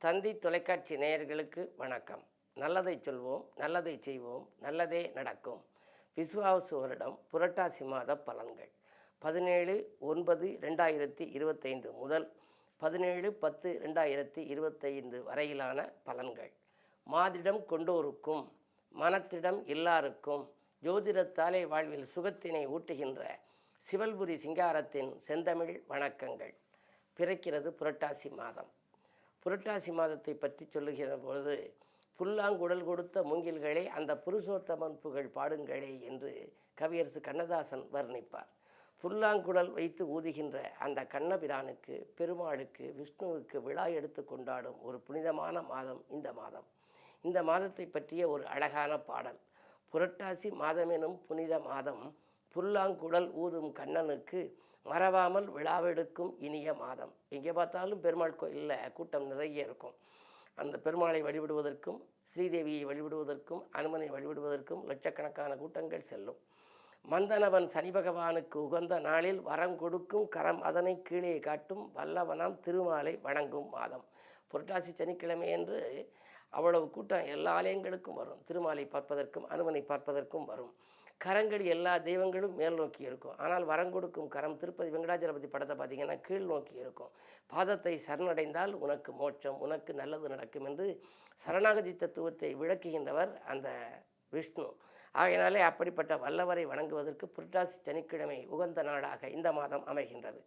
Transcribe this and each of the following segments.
தந்தி தொலைக்காட்சி நேயர்களுக்கு வணக்கம். நல்லதை சொல்வோம், நல்லதை செய்வோம், நல்லதே நடக்கும். விசுவாச வருடம் புரட்டாசி மாத பலன்கள் 17/9/2025 முதல் 17/10/2025 வரையிலான பலன்கள். மாதிடம் கொண்டோருக்கும் மனத்திடம் எல்லாருக்கும் ஜோதிடத்தாலே வாழ்வில் சுகத்தினை ஊட்டுகின்ற சிவல்புரி சிங்காரத்தின் செந்தமிழ் வணக்கங்கள். பிறக்கிறது புரட்டாசி மாதம். புரட்டாசி மாதத்தை பற்றி சொல்லுகிற பொழுது, புல்லாங்குழல் கொடுத்த மூங்கில்களே அந்த புருஷோத்தமன் புகழ் பாடுங்களே என்று கவியரசு கண்ணதாசன் வர்ணிப்பார். புல்லாங்குழல் வைத்து ஊதுகின்ற அந்த கண்ணபிரானுக்கு, பெருமாளுக்கு, விஷ்ணுவுக்கு விழா எடுத்து கொண்டாடும் ஒரு புனிதமான மாதம் இந்த மாதம். இந்த மாதத்தை பற்றிய ஒரு அழகான பாடல். புரட்டாசி மாதமெனும் புனித மாதம், புல்லாங்குழல் ஊதும் கண்ணனுக்கு மறவாமல் விழாவெடுக்கும் இனிய மாதம். எங்கே பார்த்தாலும் பெருமாள் கோயிலில் கூட்டம் நிறைய இருக்கும். அந்த பெருமாளை வழிபடுவதற்கும், ஸ்ரீதேவியை வழிபடுவதற்கும், அனுமனை வழிபடுவதற்கும் லட்சக்கணக்கான கூட்டங்கள் செல்லும். மந்தனவன் சனி பகவானுக்கு உகந்த நாளில் வரம் கொடுக்கும் கரம் அதனை கீழே காட்டும் வல்லவனாம் திருமாலை வணங்கும் மாதம். புரட்டாசி சனிக்கிழமை என்று அவ்வளவு கூட்டம் எல்லா ஆலயங்களுக்கும் வரும். திருமாலை பார்ப்பதற்கும் அனுமனை பார்ப்பதற்கும் வரும். கரங்கள் எல்லா தெய்வங்களும் மேல் நோக்கி இருக்கும். ஆனால் வரம் கொடுக்கும் கரம் திருப்பதி வெங்கடாஜலபதி படத்தை பார்த்திங்கன்னா கீழ் நோக்கி இருக்கும். பாதத்தை சரணடைந்தால் உனக்கு மோட்சம், உனக்கு நல்லது நடக்கும் என்று சரணாகதி தத்துவத்தை விளக்குகின்றவர் அந்த விஷ்ணு. ஆகையினாலே அப்படிப்பட்ட வல்லவரை வணங்குவதற்கு புரட்டாசி சனிக்கிழமை உகந்த நாளாக இந்த மாதம் அமைகின்றது.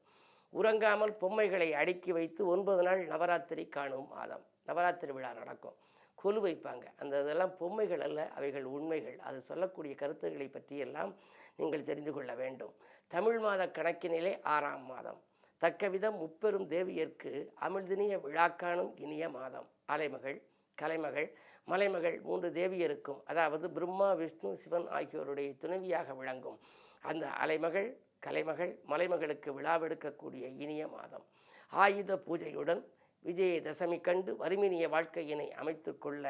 உறங்காமல் பொம்மைகளை அடுக்கி வைத்து 9 நாள் நவராத்திரி காணும் மாதம். நவராத்திரி விழா நடக்கும். கொலு வைப்பாங்க. அந்த இதெல்லாம் பொம்மைகள் அல்ல, அவைகள் உண்மைகள். அது சொல்லக்கூடிய கருத்துக்களை பற்றியெல்லாம் நீங்கள் தெரிந்து கொள்ள வேண்டும். தமிழ் மாத கணக்கினிலே 6ஆம் மாதம். தக்கவிதம் முப்பெரும் தேவியர்க்கு அமிழ்தினிய விழாக்காணும் இனிய மாதம். அலைமகள், கலைமகள், மலைமகள் 3 தேவியருக்கும், அதாவது பிரம்மா, விஷ்ணு, சிவன் ஆகியோருடைய துணைவியாக விளங்கும் அந்த அலைமகள், கலைமகள், மலைமகளுக்கு விழாவெடுக்கக்கூடிய இனிய மாதம். ஆயுத பூஜையுடன் விஜயதசமி கண்டு வறுமினிய வாழ்க்கையினை அமைத்து கொள்ள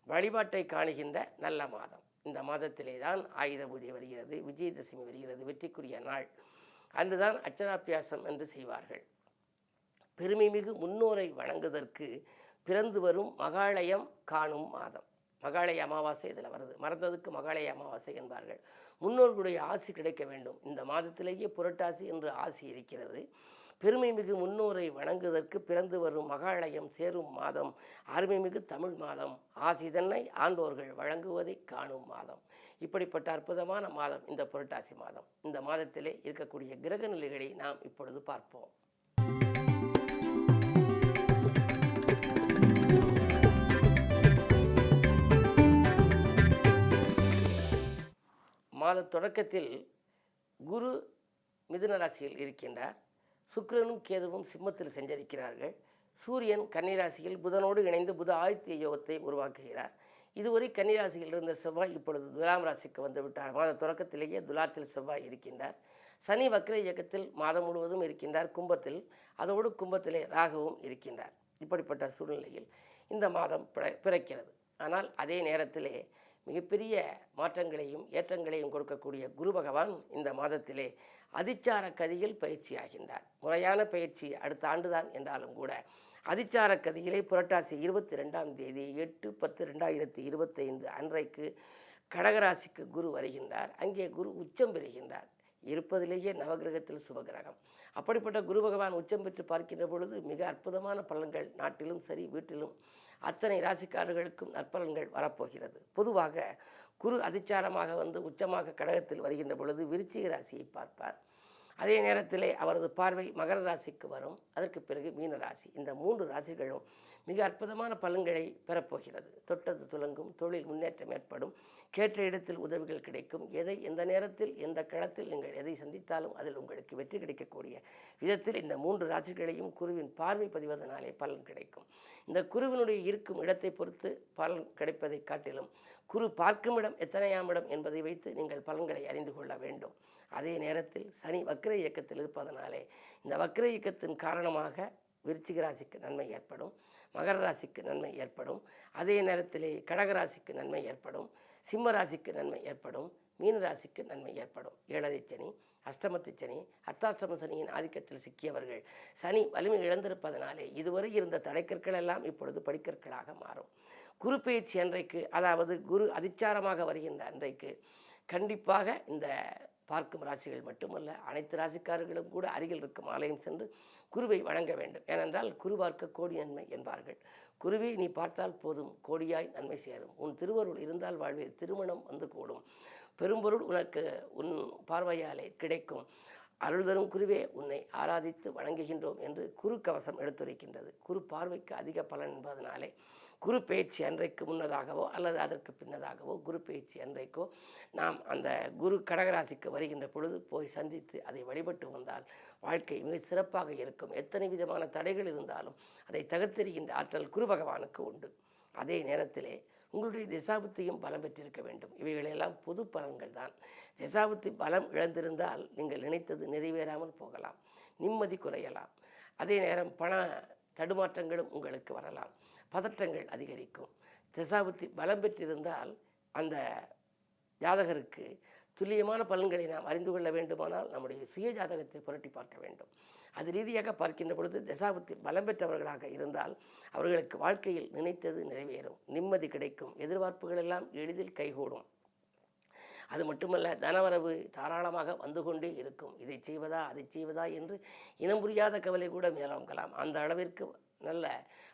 வழிபாட்டை காணுகின்ற நல்ல மாதம். இந்த மாதத்திலே தான் ஆயுத பூஜை வருகிறது, விஜயதசமி வருகிறது, வெற்றிக்குரிய நாள். அன்றுதான் அட்சராபியாசம் என்று செய்வார்கள். பெருமைமிகு முன்னோரை வணங்குவதற்கு பிறந்து வரும் மகாலயம் காணும் மாதம். மகாலய அமாவாசை இதில் வருது. மறந்ததுக்கு மகாலய அமாவாசை என்பார்கள். முன்னோர்களுடைய ஆசி கிடைக்க வேண்டும். இந்த மாதத்திலேயே புரட்டாசி என்று ஆசி இருக்கிறது. பெருமைமிகு முன்னோரை வணங்குவதற்கு பிறந்து வரும் மகாலயம் சேரும் மாதம். அருமைமிகு தமிழ் மாதம். ஆசி தன்னை ஆண்டோர்கள் வழங்குவதை காணும் மாதம். இப்படிப்பட்ட அற்புதமான மாதம் இந்த புரட்டாசி மாதம். இந்த மாதத்திலே இருக்கக்கூடிய கிரக நிலைகளை நாம் இப்பொழுது பார்ப்போம். மாத தொடக்கத்தில் குரு மிதுன ராசியில் இருக்கின்றார். சுக்கிரனும் கேதுவும் சிம்மத்தில் சஞ்சரிக்கிறார்கள். சூரியன் கன்னிராசியில் புதனோடு இணைந்து புத ஆதித்ய யோகத்தை உருவாக்குகிறார். இதுவரை கன்னிராசியில் இருந்த செவ்வாய் இப்பொழுது துலாம் ராசிக்கு வந்து விட்டார். மாத தொடக்கத்திலேயே துலாத்தில் செவ்வாய் இருக்கின்றார். சனி வக்ர இயக்கத்தில் மாதம் முழுவதும் இருக்கின்றார் கும்பத்தில். அதோடு கும்பத்திலே ராகுவும் இருக்கின்றார். இப்படிப்பட்ட சூழ்நிலையில் இந்த மாதம் பிறக்கிறது. ஆனால் அதே நேரத்திலே மிகப்பெரிய மாற்றங்களையும் ஏற்றங்களையும் கொடுக்கக்கூடிய குரு பகவான் இந்த மாதத்திலே அதிச்சார கதியில் பயிற்சி ஆகின்றார். முறையான பயிற்சி அடுத்த ஆண்டுதான் என்றாலும் கூட அதிச்சார கதியிலே புரட்டாசி 22ஆம் தேதி 8/10/2025 அன்றைக்கு கடகராசிக்கு குரு வருகின்றார். அங்கே குரு உச்சம் பெறுகின்றார். இருப்பதிலேயே நவகிரகத்தில் சுபகிரகம். அப்படிப்பட்ட குரு பகவான் உச்சம் பெற்று பார்க்கின்ற பொழுது மிக அற்புதமான பலன்கள் நாட்டிலும் சரி வீட்டிலும் அத்தனை ராசிக்காரர்களுக்கும் நற்பலன்கள் வரப்போகிறது. பொதுவாக குரு அதிச்சாரமாக வந்து உச்சமாக கடகத்தில் வருகின்ற பொழுது விருச்சிக ராசியை பார்ப்பார். அதே நேரத்திலே அவரது பார்வை மகர ராசிக்கு வரும். அதற்கு பிறகு மீன ராசி. இந்த 3 ராசிகளும் மிக அற்புதமான பலன்களை பெறப்போகிறது. தொட்டது துலங்கும், தொழில் முன்னேற்றம் ஏற்படும், கேட்ட இடத்தில் உதவிகள் கிடைக்கும். எந்த நேரத்தில் எந்த களத்தில் நீங்கள் எதை சந்தித்தாலும் அதில் உங்களுக்கு வெற்றி கிடைக்கக்கூடிய விதத்தில் இந்த 3 ராசிகளையும் குருவின் பார்வை பதிவதனாலே பலன் கிடைக்கும். இந்த குருவினுடைய இருக்கும் இடத்தை பொறுத்து பலன் கிடைப்பதை காட்டிலும் குரு பார்க்கும் இடம் எத்தனையாம் இடம் என்பதை வைத்து நீங்கள் பலன்களை அறிந்து கொள்ள வேண்டும். அதே நேரத்தில் சனி வக்ர இயக்கத்தில் இருப்பதனாலே இந்த வக்ர இயக்கத்தின் காரணமாக விருச்சிக ராசிக்கு நன்மை ஏற்படும், மகர ராசிக்கு நன்மை ஏற்படும். அதே நேரத்திலே கடகராசிக்கு நன்மை ஏற்படும், சிம்ம ராசிக்கு நன்மை ஏற்படும், மீனராசிக்கு நன்மை ஏற்படும். ஏழரை சனி, அஷ்டமத்து சனி, அர்த்தாஷ்டம சனியின் ஆதிக்கத்தில் சிக்கியவர்கள் சனி வலிமை இழந்திருப்பதனாலே இதுவரை இருந்த தடைக்கற்கள் எல்லாம் இப்பொழுது படிக்கற்களாக மாறும். குரு பயிற்சி அன்றைக்கு, அதாவது குரு அதிச்சாரமாக வருகின்ற அன்றைக்கு கண்டிப்பாக இந்த பார்க்கும் ராசிகள் மட்டுமல்ல, அனைத்து ராசிக்காரர்களும் கூட அருகில் இருக்கும் ஆலயம் சென்று குருவை வணங்க வேண்டும். ஏனென்றால் குரு பார்க்க கோடி நன்மை என்பார்கள். குருவை நீ பார்த்தால் போதும், கோடியாய் நன்மை சேரும். உன் திருவருள் இருந்தால் வாழ்வில் திருமணம் வந்து கூடும். பெரும்பொருள் உனக்கு உன் பார்வையாலே கிடைக்கும். அருள் தரும் குருவே உன்னை ஆராதித்து வணங்குகின்றோம் என்று குரு கவசம் எடுத்துரைக்கின்றது. குரு பார்வைக்கு அதிக பலன் என்பதனாலே குரு பயிற்சி அன்றைக்கு முன்னதாகவோ அல்லது அதற்கு பின்னதாகவோ, குரு பயிற்சி அன்றைக்கோ நாம் அந்த குரு கடகராசிக்கு வருகின்ற பொழுது போய் சந்தித்து அதை வழிபட்டு வந்தால் வாழ்க்கை மிக சிறப்பாக இருக்கும். எத்தனை விதமான தடைகள் இருந்தாலும் அதை தகர்த்தெறிகின்ற ஆற்றல் குரு பகவானுக்கு உண்டு. அதே நேரத்திலே உங்களுடைய திசாபுத்தியும் பலம் பெற்றிருக்க வேண்டும். இவைகளெல்லாம் பொது பலன்கள் தான். திசாபுத்தி பலம் இழந்திருந்தால் நீங்கள் நினைத்தது நிறைவேறாமல் போகலாம், நிம்மதி குறையலாம். அதே நேரம் பண தடுமாற்றங்களும் உங்களுக்கு வரலாம், பதற்றங்கள் அதிகரிக்கும். திசாபுத்தி பலம் பெற்றிருந்தால் அந்த ஜாதகருக்கு துல்லியமான பலன்களை நாம் அறிந்து கொள்ள வேண்டுமானால் நம்முடைய சுய ஜாதகத்தை புரட்டி பார்க்க வேண்டும். அது ரீதியாக பார்க்கின்ற பொழுது திசாபுத்தி பலம் பெற்றவர்களாக இருந்தால் அவர்களுக்கு வாழ்க்கையில் நினைத்தது நிறைவேறும், நிம்மதி கிடைக்கும், எதிர்பார்ப்புகள் எல்லாம் எளிதில் கைகூடும். அது மட்டுமல்ல, தனவரவு தாராளமாக வந்து கொண்டே இருக்கும். இதை செய்வதா அதை செய்வதா என்று இனம் புரியாத கவலை கூட மேலோங்கலாம். அந்த அளவிற்கு நல்ல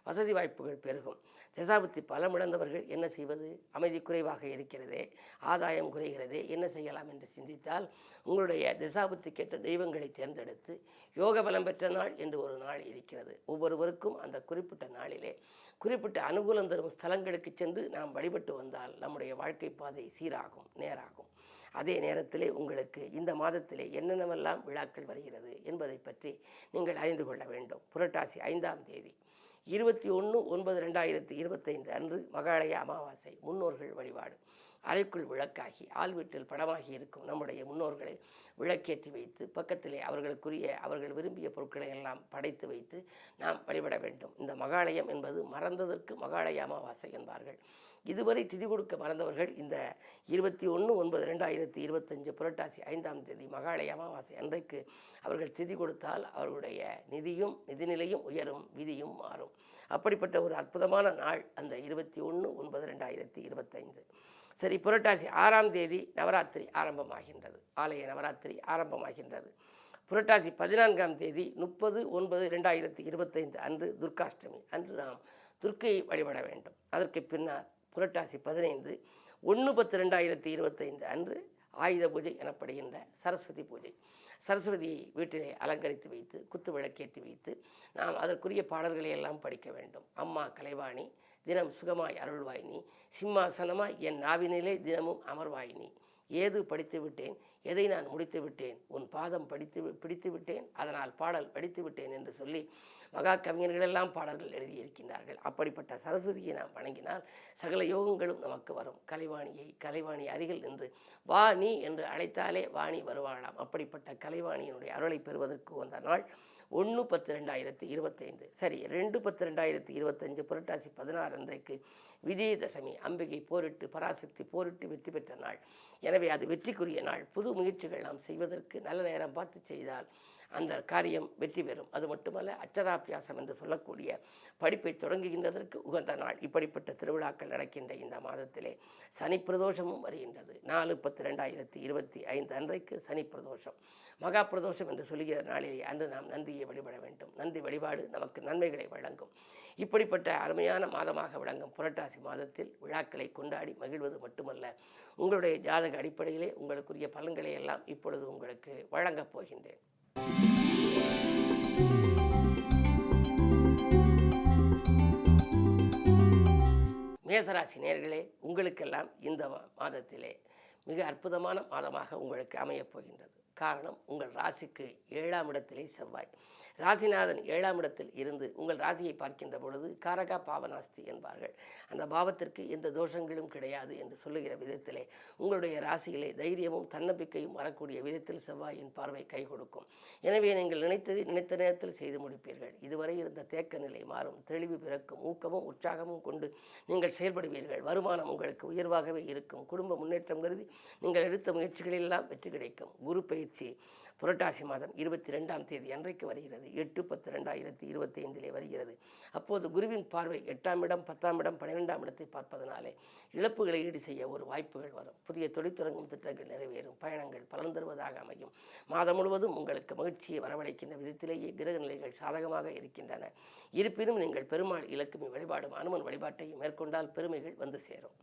வசதி வாய்ப்புகள் பெருகும். திசாபுத்தி பலமிழந்தவர்கள் என்ன செய்வது? அமைதி குறைவாக இருக்கிறதே, ஆதாயம் குறைகிறதே, என்ன செய்யலாம் என்று சிந்தித்தால் உங்களுடைய திசாபுத்திக்கேற்ற தெய்வங்களை தேர்ந்தெடுத்து யோக பலம் பெற்ற நாள் என்று ஒரு நாள் இருக்கிறது. ஒவ்வொருவருக்கும் அந்த குறிப்பிட்ட நாளிலே குறிப்பிட்ட அனுகூலம் தரும் ஸ்தலங்களுக்கு சென்று நாம் வழிபட்டு வந்தால் நம்முடைய வாழ்க்கை பாதை சீராகும், நேராகும். அதே நேரத்திலே உங்களுக்கு இந்த மாதத்திலே என்னென்னவெல்லாம் விழாக்கள் வருகிறது என்பதை பற்றி நீங்கள் அறிந்து கொள்ள வேண்டும். புரட்டாசி 5ஆம் தேதி 21/9/2025 அன்று மகாலய அமாவாசை. முன்னோர்கள் வழிபாடு. அறைக்குள் விளக்காகி ஆள் வீட்டில் படமாகி இருக்கும் நம்முடைய முன்னோர்களை விளக்கேற்றி வைத்து பக்கத்திலே அவர்கள் விரும்பிய பொருட்களை எல்லாம் படைத்து வைத்து நாம் வழிபட வேண்டும். இந்த மகாலயம் என்பது மறந்ததற்கு மகாலய அமாவாசை என்பார்கள். இதுவரை திதி கொடுக்க மறந்தவர்கள் இந்த 21/9/2025 புரட்டாசி 5ஆம் தேதி மகாலய அமாவாசை அன்றைக்கு அவர்கள் திதி கொடுத்தால் அவர்களுடைய நிதியும் நிதிநிலையும் உயரும், விதியும் மாறும். அப்படிப்பட்ட ஒரு அற்புதமான நாள் அந்த 21/9/2025. சரி, புரட்டாசி 6ஆம் தேதி நவராத்திரி ஆரம்பமாகின்றது, ஆலய நவராத்திரி ஆரம்பமாகின்றது. புரட்டாசி 14ஆம் தேதி 30/9/2025 அன்று துர்காஷ்டமி. அன்று நாம் துர்க்கையை வழிபட வேண்டும். அதற்கு பின்னர் புரட்டாசி 15/1/10/2025 அன்று ஆயுத பூஜை எனப்படுகின்ற சரஸ்வதி பூஜை. சரஸ்வதியை வீட்டிலே அலங்கரித்து வைத்து குத்து விளக்கேற்றி வைத்து நாம் அதற்குரிய பாடல்களை எல்லாம் படிக்க வேண்டும். அம்மா கலைவாணி தினம் சுகமாய் அருள்வாயினி, சிம்மாசனமாய் என் நாவினிலே தினமும் அமர்வாயினி, ஏது படித்து விட்டேன், எதை நான் முடித்து விட்டேன், உன் பாதம் பிடித்து விட்டேன், அதனால் பாடல் படித்து விட்டேன் என்று சொல்லி மகா கவிஞர்களெல்லாம் பாடல்கள் எழுதியிருக்கின்றார்கள். அப்படிப்பட்ட சரஸ்வதியை நாம் வணங்கினால் சகல யோகங்களும் நமக்கு வரும். கலைவாணி அருகில் நின்று வா நீ என்று அழைத்தாலே வாணி வருவாளாம். அப்படிப்பட்ட கலைவாணியினுடைய அருளை பெறுவதற்கு வந்த நாள் 1/10/2025. சரி, 2/10/2025 புரட்டாசி 16 அன்றைக்கு விஜயதசமி. அம்பிகை போரிட்டு பராசக்தி போரிட்டு வெற்றி பெற்ற நாள். எனவே அது வெற்றிக்குரிய நாள். புது முயற்சிகள் நாம் செய்வதற்கு நல்ல நேரம் பார்த்து செய்தால் அந்த காரியம் வெற்றி பெறும். அது மட்டுமல்ல, அச்சராபியாசம் என்று சொல்லக்கூடிய படிப்பை தொடங்குகின்றதற்கு உகந்த நாள். இப்படிப்பட்ட திருவிழாக்கள் நடக்கின்ற இந்த மாதத்திலே சனி பிரதோஷமும் வருகின்றது. 4/10/2025 அன்றைக்கு சனி பிரதோஷம், மகா பிரதோஷம் என்று சொல்லுகிற நாளிலே அன்று நாம் நந்தியை வழிபட வேண்டும். நந்தி வழிபாடு நமக்கு நன்மைகளை வழங்கும். இப்படிப்பட்ட அருமையான மாதமாக விளங்கும் புரட்டாசி மாதத்தில் விழாக்களை கொண்டாடி மகிழ்வது மட்டுமல்ல, உங்களுடைய ஜாதக அடிப்படையிலே உங்களுக்குரிய பலன்களை எல்லாம் இப்பொழுது உங்களுக்கு வழங்கப் போகின்றேன். மேசராசி நேயர்களே, உங்களுக்கெல்லாம் இந்த மாதத்திலே மிக அற்புதமான மாதமாக உங்களுக்கு அமையப் போகின்றது. காரணம் உங்கள் ராசிக்கு 7ஆம் இடத்திலே செவ்வாய். ராசிநாதன் 7ஆம் இடத்தில் இருந்து உங்கள் ராசியை பார்க்கின்ற பொழுது காரகா பாவனாஸ்தி என்பார்கள். அந்த பாவத்திற்கு எந்த தோஷங்களும் கிடையாது என்று சொல்லுகிற விதத்திலே உங்களுடைய ராசியிலே தைரியமும் தன்னம்பிக்கையும் வரக்கூடிய விதத்தில் செவ்வாயின் பார்வை கை கொடுக்கும். எனவே நீங்கள் நினைத்ததை நினைத்த நேரத்தில் செய்து முடிப்பீர்கள். இதுவரை இருந்த தேக்க நிலை மாறும், தெளிவு பிறக்கும், ஊக்கமும் உற்சாகமும் கொண்டு நீங்கள் செயல்படுவீர்கள். வருமானம் உங்களுக்கு உயர்வாகவே இருக்கும். குடும்ப முன்னேற்றம் கருதி நீங்கள் எடுத்த முயற்சிகளெல்லாம் வெற்றி கிடைக்கும். குரு பயிற்சி புரட்டாசி மாதம் 22ஆம் தேதி அன்றைக்கு வருகிறது. 8/10/2025 வருகிறது. அப்போது குருவின் பார்வை 8ஆம் இடம், 10ஆம் இடம், 12ஆம் இடத்தை பார்ப்பதனாலே இழப்புகளை ஈடு செய்ய ஒரு வாய்ப்புகள் வரும். புதிய தொழில் தொடங்கும் திட்டங்கள் நிறைவேறும். பயணங்கள் பலன் தருவதாக அமையும். மாதம் முழுவதும் உங்களுக்கு மகிழ்ச்சியை வரவழைக்கின்ற விதத்திலேயே கிரக நிலைகள் சாதகமாக இருக்கின்றன. இருப்பினும் நீங்கள் பெருமாள் இலக்குமி வழிபாடும் அனுமன் வழிபாட்டையும் மேற்கொண்டால் பெருமைகள் வந்து சேரும்.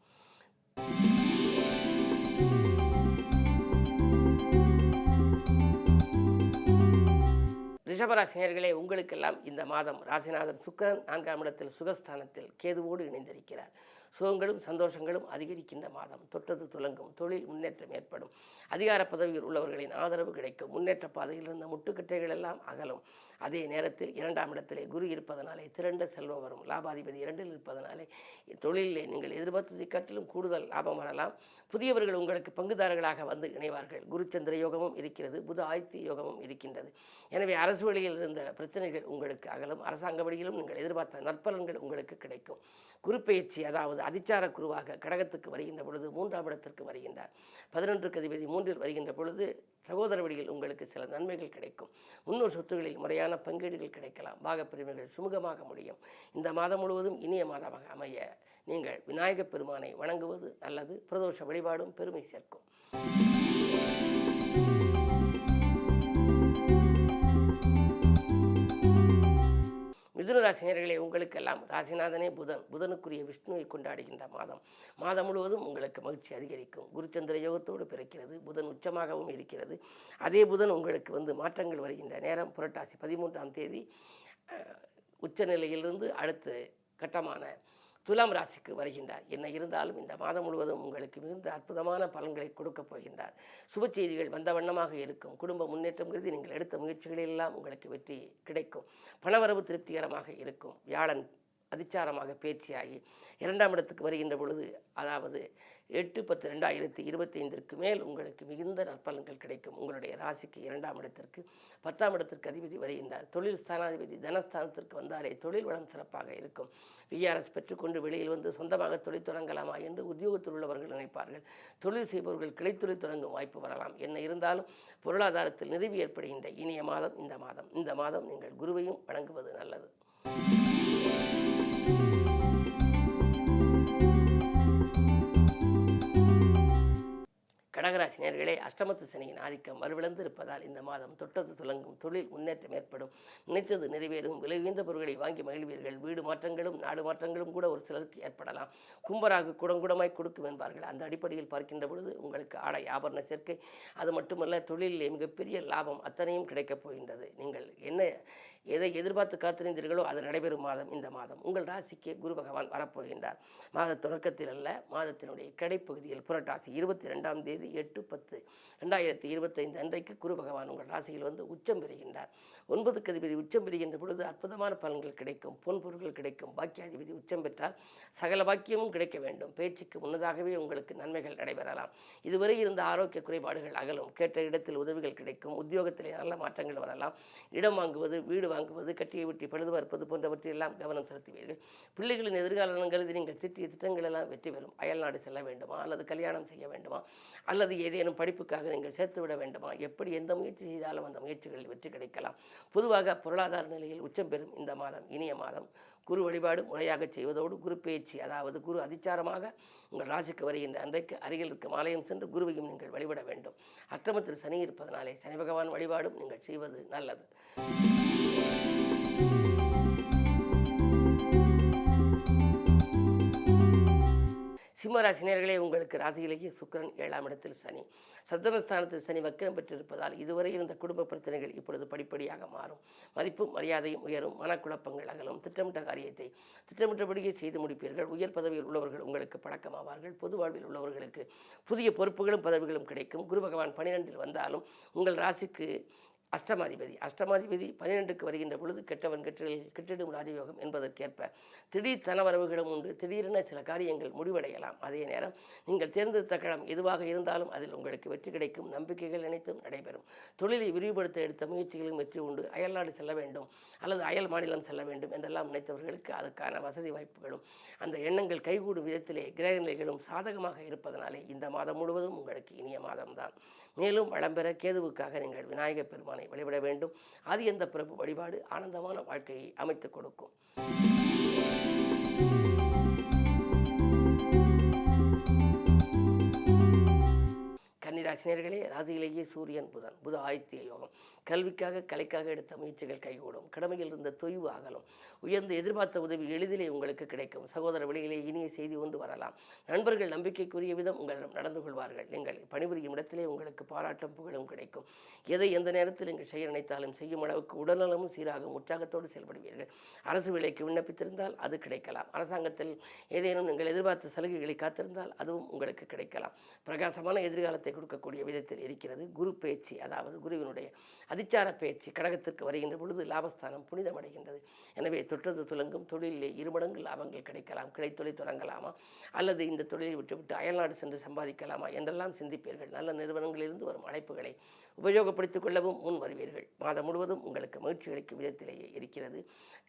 ரிஷபராசினியர்களே, உங்களுக்கெல்லாம் இந்த மாதம் ராசிநாதன் சுக்கிரன் 4ஆம் இடத்தில் சுகஸ்தானத்தில் கேதுவோடு இணைந்திருக்கிறார். சுகங்களும் சந்தோஷங்களும் அதிகரிக்கின்ற மாதம். தொட்டது துலங்கும், தொழில் முன்னேற்றம் ஏற்படும், அதிகார பதவியில் உள்ளவர்களின் ஆதரவு கிடைக்கும், முன்னேற்ற பாதையில் இருந்த முட்டுக்கட்டைகள் எல்லாம் அகலும். அதே நேரத்தில் 2ஆம் இடத்திலே குரு இருப்பதனாலே திரண்ட செல்வம் வரும். லாபாதிபதி 2இல் இருப்பதனாலே தொழிலிலே நீங்கள் எதிர்பார்த்ததை காட்டிலும் கூடுதல் லாபம் வரலாம். புதியவர்கள் உங்களுக்கு பங்குதாரர்களாக வந்து இணைவார்கள். குருச்சந்திர யோகமும் இருக்கிறது, புத ஆதித்ய யோகமும் இருக்கின்றது. எனவே அரசு வழியில் இருந்த பிரச்சனைகள் உங்களுக்கு அகலும். அரசாங்க வழியிலும் நீங்கள் எதிர்பார்த்த நற்பலன்கள் உங்களுக்கு கிடைக்கும். குரு பயிற்சி அதாவது அதிச்சார குருவாக கடகத்துக்கு வருகின்ற பொழுது 3ஆம் இடத்திற்கு வருகின்றார். 11க்கு அதிபதி 3இல் வருகின்ற பொழுது சகோதர வழியில் உங்களுக்கு சில நன்மைகள் கிடைக்கும். முன்னோர் சொத்துகளில் முறையான பங்கீடுகள் கிடைக்கலாம். பாகப்பிரிவுகள் சுமூகமாக முடியும். இந்த மாதம் முழுவதும் இனிய மாதமாக அமைய நீங்கள் விநாயகப் பெருமானை வணங்குவது நல்லது. பிரதோஷ வழிபாடும் பெருமை சேர்க்கும். மிதுனராசினியர்களே, உங்களுக்கெல்லாம் ராசிநாதனே புதனுக்குரிய விஷ்ணுவை கொண்டாடுகின்ற மாதம் முழுவதும் உங்களுக்கு மகிழ்ச்சி அதிகரிக்கும். குருச்சந்திர யோகத்தோடு பிறக்கிறது. புதன் உச்சமாகவும் இருக்கிறது. அதே புதன் உங்களுக்கு மாற்றங்கள் வருகின்ற நேரம் புரட்டாசி 13ஆம் தேதி உச்சநிலையிலிருந்து அடுத்த கட்டமான துலாம் ராசிக்கு வருகின்றார். என்ன இருந்தாலும் இந்த மாதம் முழுவதும் உங்களுக்கு மிகுந்த அற்புதமான பலன்களை கொடுக்கப் போகின்றார். சுப செய்திகள் வந்த வண்ணமாக இருக்கும். குடும்ப முன்னேற்றம் கருதி நீங்கள் எடுத்த முயற்சிகளெல்லாம் உங்களுக்கு வெற்றி கிடைக்கும். பணவரவு திருப்திகரமாக இருக்கும். வியாழன் அதிச்சாரமாக பேச்சியாகி 2ஆம் இடத்துக்கு வருகின்ற பொழுது அதாவது 8/10/2025 மேல் உங்களுக்கு மிகுந்த நற்பலன்கள் கிடைக்கும். உங்களுடைய ராசிக்கு 2ஆம் இடத்திற்கு 10ஆம் இடத்திற்கு அதிபதி வருகின்றார். தொழில் ஸ்தானாதிபதி தனஸ்தானத்திற்கு வந்தாலே தொழில் வளம் சிறப்பாக இருக்கும். விஆர்எஸ் பெற்றுக்கொண்டு வெளியில் வந்து சொந்தமாக தொழில் தொடங்கலாமா என்று உத்தியோகத்தில் உள்ளவர்கள் நினைப்பார்கள். தொழில் செய்பவர்கள் கிளைத்தொழில் தொடங்கும் வாய்ப்பு வரலாம். என்ன இருந்தாலும் பொருளாதாரத்தில் நிறைவு ஏற்படுகின்ற இனிய மாதம் இந்த மாதம் நீங்கள் குருவையும் வணங்குவது நல்லது. கடகராசினியர்களே, அஷ்டமத்து சனியின் ஆதிக்கம் வலுவிழந்து இருப்பதால் இந்த மாதம் தொட்டது துலங்கும், தொழில் முன்னேற்றம் ஏற்படும், நினைத்தது நிறைவேறும், விலை உயர்ந்த பொருட்களை வாங்கி மகிழ்வீர்கள். வீடு மாற்றங்களும் நாடு மாற்றங்களும் கூட ஒரு சிலருக்கு ஏற்படலாம். கும்பராகு குடங்குடமாய் கொடுக்கும் என்பார்கள். அந்த அடிப்படையில் பார்க்கின்ற பொழுது உங்களுக்கு ஆடை ஆபரண சேர்க்கை, அது மட்டுமல்ல தொழிலிலே மிகப்பெரிய லாபம் அத்தனையும் கிடைக்கப் போகின்றது. நீங்கள் எதை எதிர்பார்த்து காத்திருந்தீர்களோ அது நடைபெறும் மாதம் இந்த மாதம். உங்கள் ராசிக்கு குரு பகவான் வரப்போகின்றார். மாத தொடக்கத்தில் அல்ல, மாதத்தினுடைய கடைப்பகுதியில் புரட்டாசி 22ஆம் தேதி 8/10/2025 அன்றைக்கு குரு பகவான் உங்கள் ராசியில் வந்து உச்சம் பெறுகின்றார். 9க்கு அதிபதி உச்சம் பெறுகின்ற பொழுது அற்புதமான பலன்கள் கிடைக்கும். பொன் பொருட்கள் கிடைக்கும். பாக்கியாதிபதி உச்சம் பெற்றால் சகல பாக்கியமும் கிடைக்க வேண்டும். பேச்சுக்கு முன்னதாகவே உங்களுக்கு நன்மைகள் நடைபெறலாம். இதுவரை இருந்த ஆரோக்கிய குறைபாடுகள் அகலும். கேட்ட இடத்தில் உதவிகள் கிடைக்கும். உத்தியோகத்திலே நல்ல மாற்றங்கள் வரலாம். இடம் வாங்குவது, வீடு வாங்குவது, கட்டியை விட்டு பழுது பார்ப்பது போன்றவற்றையெல்லாம் கவனம் செலுத்துவீர்கள். பிள்ளைகளின் எதிர்காலம் கருதி நீங்கள் திட்டிய திட்டங்கள் எல்லாம் வெற்றி பெறும். அயல்நாடு செல்ல வேண்டுமா, அல்லது கல்யாணம் செய்ய வேண்டுமா, அல்லது ஏதேனும் படிப்புக்காக நீங்கள் சேர்த்துவிட வேண்டுமா, எப்படி எந்த முயற்சி செய்தாலும் அந்த முயற்சிகளில் வெற்றி கிடைக்கலாம். பொதுவாக பொருளாதார நிலையில் உச்சம் பெறும் இந்த மாதம் இனிய மாதம். குரு வழிபாடு முறையாக செய்வதோடு குரு பேச்சு அதாவது குரு அதிச்சாரமாக உங்கள் ராசிக்கு வருகின்ற அன்றைக்கு அருகில் இருக்கும் ஆலயம் சென்று குருவையும் நீங்கள் வழிபட வேண்டும். அஷ்டமத்தில் சனி இருப்பதனாலே சனி பகவான் வழிபாடும் நீங்கள் செய்வது நல்லது. சிம்மராசினியர்களே, உங்களுக்கு ராசியிலேயே சுக்கிரன், 7ஆம் இடத்தில் சனி, சப்தமஸ்தானத்தில் சனி வக்கிரம் பெற்றிருப்பதால் இதுவரை இருந்த குடும்ப பிரச்சனைகள் இப்பொழுது படிப்படியாக மாறும். மதிப்பும் மரியாதையும் உயரும். மனக்குழப்பங்கள் அகலும். திட்டமிட்ட காரியத்தை திட்டமிட்டபடியே செய்து முடிப்பீர்கள். உயர் பதவியில் உள்ளவர்கள் உங்களுக்கு பழக்கமாவார்கள். பொது வாழ்வில் உள்ளவர்களுக்கு புதிய பொறுப்புகளும் பதவிகளும் கிடைக்கும். குரு பகவான் 12இல் வந்தாலும் உங்கள் ராசிக்கு அஷ்டமாதிபதி 12க்கு வருகின்ற பொழுது கெட்டவன் கெட்டிடும் ராஜயோகம் என்பதற்கேற்ப திடீர் தனவரவுகளும் உண்டு. திடீரென சில காரியங்கள் முடிவடையலாம். அதே நேரம் நீங்கள் தேர்ந்தெடுத்த களம் எதுவாக இருந்தாலும் அதில் உங்களுக்கு வெற்றி கிடைக்கும். நம்பிக்கைகள் அனைத்தும் நடைபெறும். தொழிலை விரிவுபடுத்த எடுத்த முயற்சிகளும் வெற்றி உண்டு. அயல்நாடு செல்ல வேண்டும் அல்லது அயல் மாநிலம் செல்ல வேண்டும் என்றெல்லாம் நினைத்தவர்களுக்கு அதுக்கான வசதி வாய்ப்புகளும் அந்த எண்ணங்கள் கைகூடும் விதத்திலே கிரக நிலைகளும் சாதகமாக இருப்பதனாலே இந்த மாதம் முழுவதும் உங்களுக்கு இனிய மாதம்தான். மேலும் வளம்பெற கேதுவுக்காக நீங்கள் விநாயகப் பெருமானை வழிபட வேண்டும். அது எந்த பிறப்பு வழிபாடு ஆனந்தமான வாழ்க்கையை அமைத்துக் கொடுக்கும். கன்னிராசினியர்களே, ராசியிலேயே சூரியன், புத ஆதித்ய யோகம். கல்விக்காக கலைக்காக எடுத்த முயற்சிகள் கைகூடும். கடமையில் இருந்த தொய்வு அகலும். உயர்ந்து எதிர்பார்த்த உதவி எளிதிலே உங்களுக்கு கிடைக்கும். சகோதர வழியிலே இனிய செய்தி ஒன்று வரலாம். நண்பர்கள் நம்பிக்கைக்குரிய விதம் உங்களிடம் நடந்து கொள்வார்கள். நீங்கள் பணிபுரியும் இடத்திலே உங்களுக்கு பாராட்டும் புகழும் கிடைக்கும். எதை எந்த நேரத்தில் நீங்கள் செய்ய நினைத்தாலும் செய்யும் அளவுக்கு உடல்நலமும் சீராகும். உற்சாகத்தோடு செயல்படுவீர்கள். அரசு வேலைக்கு விண்ணப்பித்திருந்தால் அது கிடைக்கலாம். அரசாங்கத்தில் ஏதேனும் நீங்கள் எதிர்பார்த்த சலுகைகளை காத்திருந்தால் அதுவும் உங்களுக்கு கிடைக்கலாம். பிரகாசமான எதிர்காலத்தை கொடுக்கக்கூடிய விதத்தில் இருக்கிறது. குரு பேச்சு, அதாவது குருவினுடைய அதிச்சார பேச்சு கடகத்திற்கு வருகின்ற பொழுது லாபஸ்தானம் புனிதமடைகின்றது. எனவே தொற்றது துலங்கும். தொழிலிலே 2 மடங்கு லாபங்கள் கிடைக்கலாம். கிளைத்தொழில் தொடங்கலாமா அல்லது இந்த தொழிலை விட்டுவிட்டு அயல்நாடு சென்று சம்பாதிக்கலாமா என்றெல்லாம் சிந்திப்பீர்கள். நல்ல நிறுவனங்களிலிருந்து வரும் அழைப்புகளை உபயோகப்படுத்திக் கொள்ளவும் முன் வருவீர்கள். மாதம் முழுவதும் உங்களுக்கு மகிழ்ச்சி அளிக்கும் விதத்திலேயே இருக்கிறது.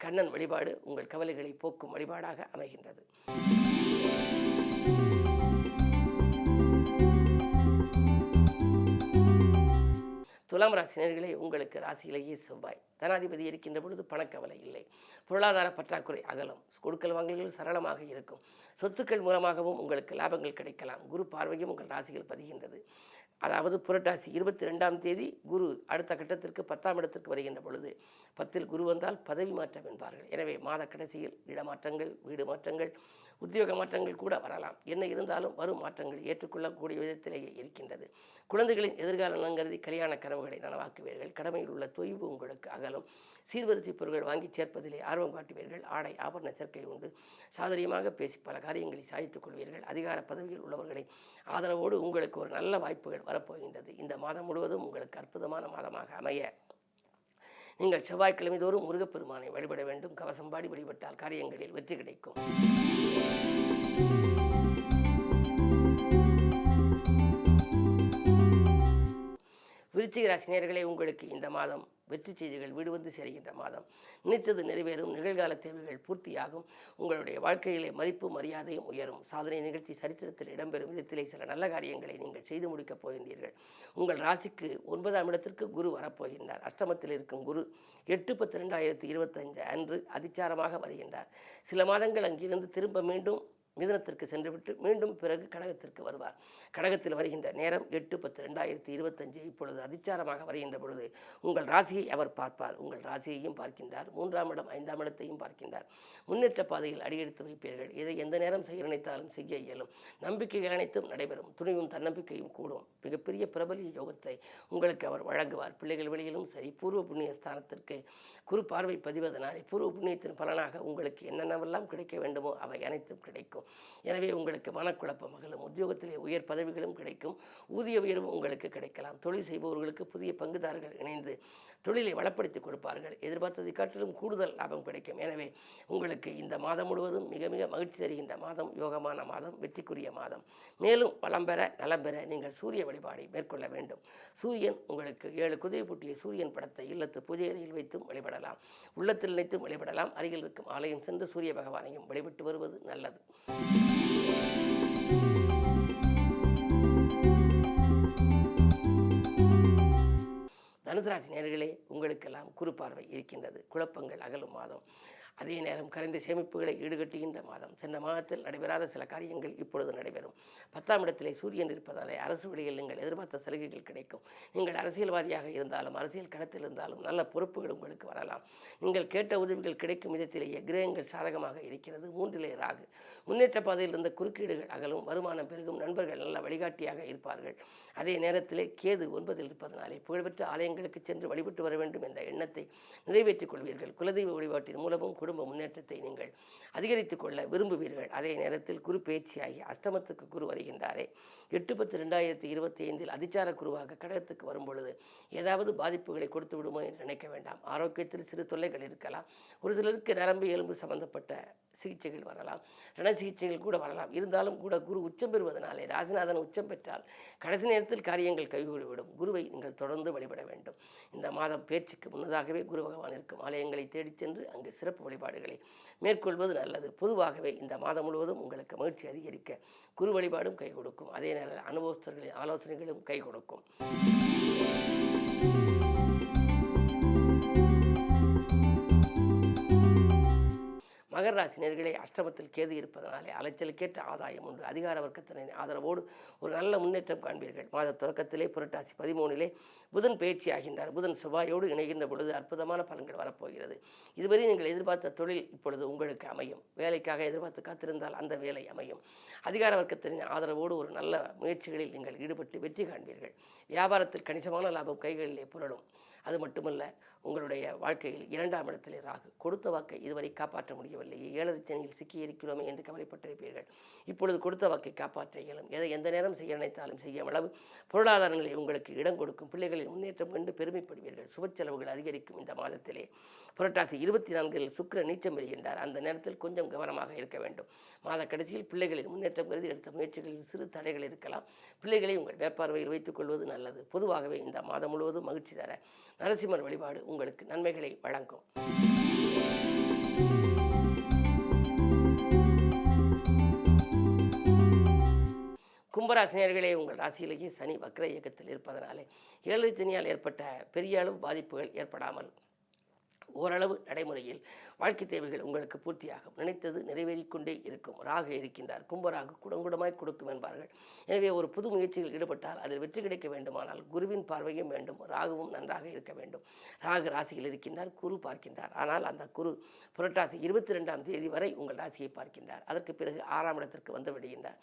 கண்ணன் வழிபாடு உங்கள் கவலைகளை போக்கும் வழிபாடாக அமைகின்றது. துலாம் ராசினியர்களே, உங்களுக்கு ராசியிலேயே செவ்வாய், தனாதிபதி இருக்கின்ற பொழுது பணக்கவலை இல்லை. பொருளாதார பற்றாக்குறை அகலும். கொடுக்கல் வாங்கல்கள் சரளமாக இருக்கும். சொத்துக்கள் மூலமாகவும் உங்களுக்கு லாபங்கள் கிடைக்கலாம். குரு பார்வையும் உங்கள் ராசியில் பதிகின்றது. அதாவது புரட்டாசி 22ஆம் தேதி குரு அடுத்த கட்டத்திற்கு 10ஆம் இடத்திற்கு வருகின்ற பொழுது 10இல் குரு வந்தால் பதவி மாற்றம் என்பார்கள். எனவே மாத கடைசியில் இடமாற்றங்கள், வீடு மாற்றங்கள், உத்தியோக மாற்றங்கள் கூட வரலாம். என்ன இருந்தாலும் வரும் மாற்றங்கள் ஏற்றுக்கொள்ளக்கூடிய விதத்திலேயே இருக்கின்றது. குழந்தைகளின் எதிர்கால நலங்கருதி கல்யாண கனவுகளை நனவாக்குவீர்கள். கடமையில் உள்ள தொய்வு உங்களுக்கு அகலும். சீர்வரிசை பொருட்கள் வாங்கி சேர்ப்பதிலே ஆர்வம் காட்டுவீர்கள். ஆடை ஆபரண சேர்க்கை உண்டு. சாதரியமாக பேசி பல காரியங்களை சாதித்துக் கொள்வீர்கள். அதிகார பதவியில் உள்ளவர்களை ஆதரவோடு உங்களுக்கு ஒரு நல்ல வாய்ப்புகள் வரப்போகின்றது. இந்த மாதம் முழுவதும் உங்களுக்கு அற்புதமான மாதமாக அமைய நீங்கள் செவ்வாய்க்கிழமை தோறும் முருகப்பெருமானை வழிபட வேண்டும். கவசம் பாடி வழிபட்டால் காரியங்களில் வெற்றி கிடைக்கும். விருச்சிக ராசினியர்களே, உங்களுக்கு இந்த மாதம் வெற்றி செய்திகள் வீடு வந்து சேர்கின்ற மாதம். நினைத்தது நிறைவேறும். நிகழ்கால தேவைகள் பூர்த்தியாகும். உங்களுடைய வாழ்க்கையிலே மதிப்பு மரியாதையும் உயரும். சாதனை நிகழ்ச்சி சரித்திரத்தில் இடம்பெறும் விதத்திலே சில நல்ல காரியங்களை நீங்கள் செய்து முடிக்கப் போகின்றீர்கள். உங்கள் ராசிக்கு 9ஆம் இடத்திற்கு குரு வரப்போகின்றார். அஷ்டமத்தில் இருக்கும் குரு 8/10/2025 அன்று அதிச்சாரமாக வருகின்றார். சில மாதங்கள் அங்கிருந்து திரும்ப மீண்டும் மிதுனத்திற்கு சென்றுவிட்டு மீண்டும் பிறகு கடகத்திற்கு வருவார். கடகத்தில் வருகின்ற நேரம் 8/10/2025. இப்பொழுது அதிச்சாரமாக வருகின்ற பொழுது உங்கள் ராசியை அவர் பார்ப்பார். உங்கள் ராசியையும் பார்க்கின்றார். 3ஆம் இடம் 5ஆம் இடத்தையும் பார்க்கின்றார். முன்னேற்ற பாதையில் அடியெடுத்து வைப்பீர்கள். இதை எந்த நேரம் செய்ய நினைத்தாலும் செய்ய இயலும். நம்பிக்கைகள் அனைத்தும் நடைபெறும். துணிவும் தன்னம்பிக்கையும் கூடும். மிகப்பெரிய பிரபலிய யோகத்தை உங்களுக்கு அவர் வழங்குவார். பிள்ளைகள் வழியிலும் சரி. பூர்வ புண்ணிய ஸ்தானத்திற்கு குரு பார்வை பதிவதனாலே பூர்வ புண்ணியத்தின் பலனாக உங்களுக்கு என்னென்னவெல்லாம் கிடைக்க வேண்டுமோ அவை அனைத்தும் கிடைக்கும். எனவே உங்களுக்கு மனக்குழப்பம் அகலும். உத்தியோகத்திலே உயர் பதவிகளும் கிடைக்கும். ஊதிய உயர்வும் உங்களுக்கு கிடைக்கலாம். தொழில் செய்பவர்களுக்கு புதிய பங்குதாரர்கள் இணைந்து தொழிலை வளப்படுத்தி கொடுப்பார்கள். எதிர்பார்த்ததை காட்டிலும் கூடுதல் லாபம் கிடைக்கும். எனவே உங்களுக்கு இந்த மாதம் முழுவதும் மிக மிக மகிழ்ச்சி தருகின்ற மாதம், யோகமான மாதம், வெற்றிக்குரிய மாதம். மேலும் வளம் பெற நலம் பெற நீங்கள் சூரிய வழிபாடை மேற்கொள்ள வேண்டும். சூரியன் உங்களுக்கு 7 குதிரை பூட்டிய சூரியன் படத்தை இல்லத்து பூஜை அறையில் வைத்தும் வழிபடலாம். உள்ளத்தில் நினைத்தும் வழிபடலாம். அருகில் இருக்கும் ஆலயம் சென்று சூரிய பகவானையும் வழிபட்டு வருவது நல்லது. தனுசு ராசி நேயர்களே, உங்களுக்கெல்லாம் குரு பார்வை இருக்கின்றது. குழப்பங்கள் அகலும் மாதம். அதே நேரம் கரைந்த சேமிப்புகளை ஈடுகட்டுகின்ற மாதம். சென்ற மாதத்தில் நடைபெறாத சில காரியங்கள் இப்பொழுது நடைபெறும். 10ஆம் இடத்திலே சூரியன் இருப்பதாலே அரசு வழியில் நீங்கள் எதிர்பார்த்த சலுகைகள் கிடைக்கும். நீங்கள் அரசியல்வாதியாக இருந்தாலும் அரசியல் களத்தில் இருந்தாலும் நல்ல பொறுப்புகள் உங்களுக்கு வரலாம். நீங்கள் கேட்ட உதவிகள் கிடைக்கும் விதத்திலேயே கிரகங்கள் சாதகமாக இருக்கிறது. 3லே ராகு. முன்னேற்ற பாதையில் இருந்த குறுக்கீடுகள் அகலும், வருமானம் பெருகும், நண்பர்கள் நல்ல வழிகாட்டியாக இருப்பார்கள். அதே நேரத்திலே கேது 9ல் இருப்பதனாலே புகழ்பெற்ற ஆலயங்களுக்கு சென்று வழிபட்டு வர வேண்டும் என்ற எண்ணத்தை நிறைவேற்றிக் கொள்வீர்கள். குலதெய்வ வழிபாட்டின் மூலமும் குடும்ப முன்னேற்றத்தை நீங்கள் அதிகரித்துக் கொள்ள விரும்புவீர்கள். அதே நேரத்தில் குரு பயிற்சியாகி அஷ்டமத்துக்கு குரு வருகின்றாரே. 8/10/2025 அதிச்சார குருவாக கடகத்துக்கு வரும்பொழுது ஏதாவது பாதிப்புகளை கொடுத்து விடுமோ என்று நினைக்க வேண்டாம். ஆரோக்கியத்தில் சிறு தொல்லைகள் இருக்கலாம். ஒரு சிலருக்கு நரம்பு எலும்பு சம்பந்தப்பட்ட சிகிச்சைகள் வரலாம், ரண சிகிச்சைகள் கூட வரலாம். இருந்தாலும் கூட குரு உச்சம் பெறுவதனாலே, ராசிநாதன் உச்சம் பெற்றால் கடைசி நேரத்தில் காரியங்கள் கைகூடிவிடும். குருவை நீங்கள் தொடர்ந்து வழிபட வேண்டும். இந்த மாதம் பேச்சுக்கு முன்னதாகவே குரு பகவான் இருக்கும் ஆலயங்களை தேடிச் சென்று அங்கு சிறப்பு வழிபாடுகளை மேற்கொள்வது நல்லது. பொதுவாகவே இந்த மாதம் முழுவதும் உங்களுக்கு மகிழ்ச்சி அதிகரிக்க குரு வழிபாடும் கை கொடுக்கும். அதே நேரம் அனுபவஸ்தர்களின் ஆலோசனைகளும் கை கொடுக்கும். மகர ராசி நேயர்களே, அஷ்டமத்தில் கேது இருப்பதனாலே அலைச்சலுக்கேற்ற ஆதாயம் உண்டு. அதிகார வர்க்கத்தினரின் ஆதரவோடு ஒரு நல்ல முன்னேற்றம் காண்பீர்கள். மாத தொடக்கத்திலே புரட்டாசி 13லே புதன் பயிற்சி ஆகின்றார். புதன் செவ்வாயோடு இணைகின்ற பொழுது அற்புதமான பலன்கள் வரப்போகிறது. இதுவரை நீங்கள் எதிர்பார்த்த தொழில் இப்பொழுது உங்களுக்கு அமையும். வேலைக்காக எதிர்பார்த்து காத்திருந்தால் அந்த வேலை அமையும். அதிகார வர்க்கத்தினரின் ஆதரவோடு ஒரு நல்ல முயற்சிகளில் நீங்கள் ஈடுபட்டு வெற்றி காண்பீர்கள். வியாபாரத்தில் கணிசமான லாபம் கைகளிலே புரளும். அது மட்டுமல்ல, உங்களுடைய வாழ்க்கையில் 2ஆம் இடத்திலே ராகு. கொடுத்த வாக்கை இதுவரை காப்பாற்ற முடியவில்லையே, 7ரை சனியில் சிக்கியிருக்கிறோமே என்று கவலைப்பட்டிருப்பீர்கள். இப்பொழுது கொடுத்த வாக்கை காப்பாற்ற இயலும். எதை எந்த நேரம் செய்ய நினைத்தாலும் செய்யும் அளவு பொருளாதாரங்களை உங்களுக்கு இடம் கொடுக்கும். பிள்ளைகளின் முன்னேற்றம் கண்டு பெருமைப்படுவீர்கள். சுப செலவுகள் அதிகரிக்கும். இந்த மாதத்திலே புரட்டாசி 24ல் சுக்கிரன் நீச்சம் பெறுகின்றார். அந்த நேரத்தில் கொஞ்சம் கவனமாக இருக்க வேண்டும். மாத கடைசியில் பிள்ளைகளின் முன்னேற்றம் கருதி எடுத்த முயற்சிகளில் சிறு தடைகள் இருக்கலாம். பிள்ளைகளை உங்கள் மேற்பார்வையில் வைத்துக் கொள்வது நல்லது. பொதுவாகவே இந்த மாதம் முழுவதும் மகிழ்ச்சி தர நரசிம்மர் வழிபாடு உங்களுக்கு நன்மைகளை வழங்கும். கும்பராசினியர்களே, உங்கள் ராசியிலேயே சனி வக்ர இயக்கத்தில் இருப்பதனாலே 7ரை சனியால் ஏற்பட்ட பெரிய அளவு பாதிப்புகள் ஏற்படாமல் ஓரளவு நடைமுறையில் வாழ்க்கை தேவைகள் உங்களுக்கு பூர்த்தியாகும். நினைத்தது நிறைவேறிக்கொண்டே இருக்கும். ராகு இருக்கின்றார். கும்பராகு குடங்குடமாய் கொடுக்கும் என்பார்கள். எனவே ஒரு புது முயற்சியில் ஈடுபட்டால் அதில் வெற்றி கிடைக்க வேண்டுமானால் குருவின் பார்வையும் வேண்டும், ராகுவும் நன்றாக இருக்க வேண்டும். ராகு ராசியில் இருக்கின்றார், குரு பார்க்கின்றார். ஆனால் அந்த குரு புரட்டாசி 22ஆம் தேதி வரை உங்கள் ராசியை பார்க்கின்றார். அதற்கு பிறகு 6ஆம் இடத்திற்கு வந்து விடுகின்றார்.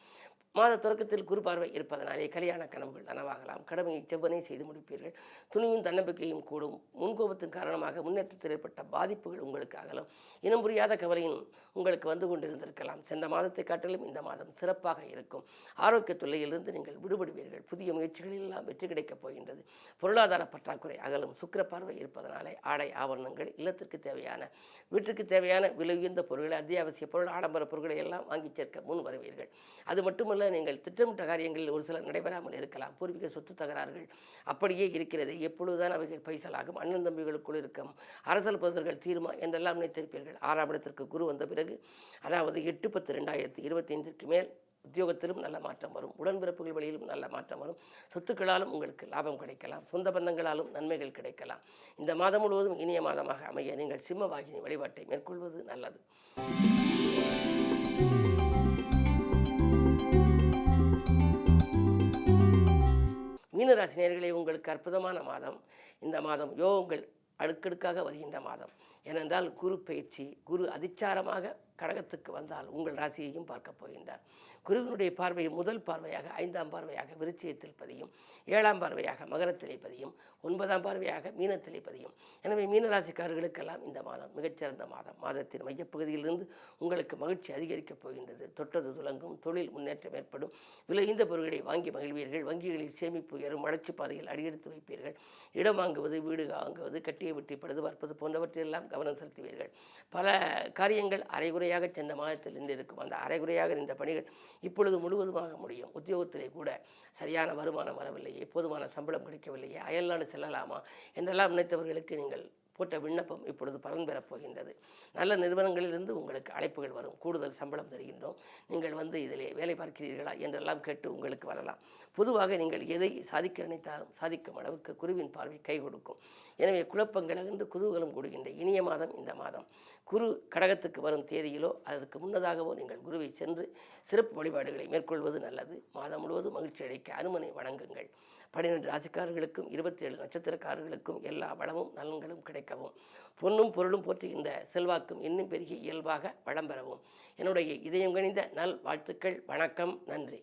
மாத தொடக்கத்தில் குரு பார்வை இருப்பதனாலே கல்யாண கனவுகள் நனவாகலாம். கடமையை செவ்வனே செய்து முடிப்பீர்கள். துணியும் தன்னம்பிக்கையும் கூடும். முன்கோபத்தின் காரணமாக முன்னேற்றத்தில் ஏற்பட்ட பாதிப்புகள் உங்களுக்கு அகலும். இனம் புரியாத கவலையும் உங்களுக்கு வந்து கொண்டிருந்திருக்கலாம். சென்ற மாதத்தை காட்டிலும் இந்த மாதம் சிறப்பாக இருக்கும். ஆரோக்கிய தொல்லையிலிருந்து நீங்கள் விடுபடுவீர்கள். புதிய முயற்சிகளில் எல்லாம் வெற்றி கிடைக்கப் போகின்றது. பொருளாதார பற்றாக்குறை அகலும். சுக்கிர பார்வை இருப்பதனாலே ஆடை ஆபரணங்கள், இல்லத்திற்கு தேவையான, வீட்டுக்கு தேவையான விலை உயர்ந்த பொருட்களை, அத்தியாவசிய பொருள், ஆடம்பர பொருட்களை எல்லாம் வாங்கி சேர்க்க முன் வருவீர்கள். அது மட்டுமல்ல, நீங்கள் திட்டமிட்ட காரியங்களில் ஒரு சிலர் நடைபெறாமல் இருக்கலாம். பூர்வீக சொத்து தகராறுகள் அப்படியே இருக்கிறது. எப்பொழுதுதான் அவைகள் பைசலாகும்? அண்ணன் தம்பிகளுக்குள் இருக்கும் அரசல் பதர்கள் தீர்மா என்றெல்லாம் நினைத்திருப்பீர்கள். 6ஆம் இடத்திற்கு குரு வந்த பிறகு, அதாவது 8/10/2025 மேல் உத்தியோகத்திலும் நல்ல மாற்றம் வரும். உடன்பிறப்புகள் வழியிலும் நல்ல மாற்றம் வரும். சொத்துக்களாலும் உங்களுக்கு லாபம் கிடைக்கலாம். சொந்த பந்தங்களாலும் நன்மைகள் கிடைக்கலாம். இந்த மாதம் முழுவதும் இனிய மாதமாக அமைய நீங்கள் சிம்ம வாகினி வழிபாட்டை மேற்கொள்வது நல்லது. மீனராசி நேயர்களே, உங்களுக்கு அற்புதமான மாதம். இந்த மாதம் யோகங்கள் அடுக்கடுக்காக வருகின்ற மாதம். ஏனென்றால் குரு பயிற்சி, குரு அதிச்சாரமாக கடகத்துக்கு வந்தால் உங்கள் ராசியையும் பார்க்க போகின்றார். குருவினுடைய பார்வை முதல் பார்வையாக 5ஆம் பார்வையாக விருச்சிகத்தில் பதியும், 7ஆம் பார்வையாக மகரத்திலே பதியும், 9ஆம் பார்வையாக மீனத்திலே பதியும். எனவே மீனராசிக்காரர்களுக்கெல்லாம் இந்த மாதம் மிகச்சிறந்த மாதம். மாதத்தின் மையப்பகுதியிலிருந்து உங்களுக்கு மகிழ்ச்சி அதிகரிக்கப் போகின்றது. தொட்டது துலங்கும். தொழில் முன்னேற்றம் ஏற்படும். விலையுந்த பொருட்களை வாங்கி மகிழ்வீர்கள். வங்கிகளில் சேமிப்பு உயரும். வளர்ச்சி பாதையில் அடியெடுத்து வைப்பீர்கள். இடம் வாங்குவது, வீடு வாங்குவது, கட்டிய வெட்டி பழுது பார்ப்பது போன்றவற்றையெல்லாம் கவனம் செலுத்துவீர்கள். பல காரியங்கள் அரைகுறையாக சென்ற மாதத்தில் நின்றிருக்கும். அந்த அரைகுறையாக நின்ற பணிகள் இப்பொழுது முழுவதுமாக முடியும். உத்தியோகத்திலே கூட சரியான வருமானம் வரவில்லையே, போதுமான சம்பளம் கிடைக்கவில்லையே, அயல்நாடு செல்லலாமா என்றெல்லாம் நினைத்தவர்களுக்கு நீங்கள் போட்ட விண்ணப்பம் இப்பொழுது பலன் பெறப் போகின்றது. நல்ல நிறுவனங்களிலிருந்து உங்களுக்கு அழைப்புகள் வரும். கூடுதல் சம்பளம் தருகின்றோம், நீங்கள் இதிலே வேலை பார்க்கிறீர்களா என்றெல்லாம் கேட்டு உங்களுக்கு வரலாம். பொதுவாக நீங்கள் எதை சாதிக்க நினைத்தாலும் சாதிக்கும் அளவுக்கு குருவின் பார்வை கை கொடுக்கும். எனவே குழப்பங்கள் அகன்று குதூகலம் கூடுகின்ற இனிய மாதம் இந்த மாதம். குரு கடகத்துக்கு வரும் தேதியிலோ அதற்கு முன்னதாகவோ நீங்கள் குருவை சென்று சிறப்பு வழிபாடுகளை மேற்கொள்வது நல்லது. மாதம் முழுவதும் மகிழ்ச்சி அளிக்க அனுமனை வணங்குங்கள். 12 ராசிக்காரர்களுக்கும் 27 நட்சத்திரக்காரர்களுக்கும் எல்லா வளமும் நலன்களும் கிடைக்கவும், பொன்னும் பொருளும் போற்றுகின்ற செல்வாக்கும் இன்னும் பெருகி இயல்பாக வளம் பெறவும் என்னுடைய இதயம் கனிந்த நல் வாழ்த்துக்கள். வணக்கம். நன்றி.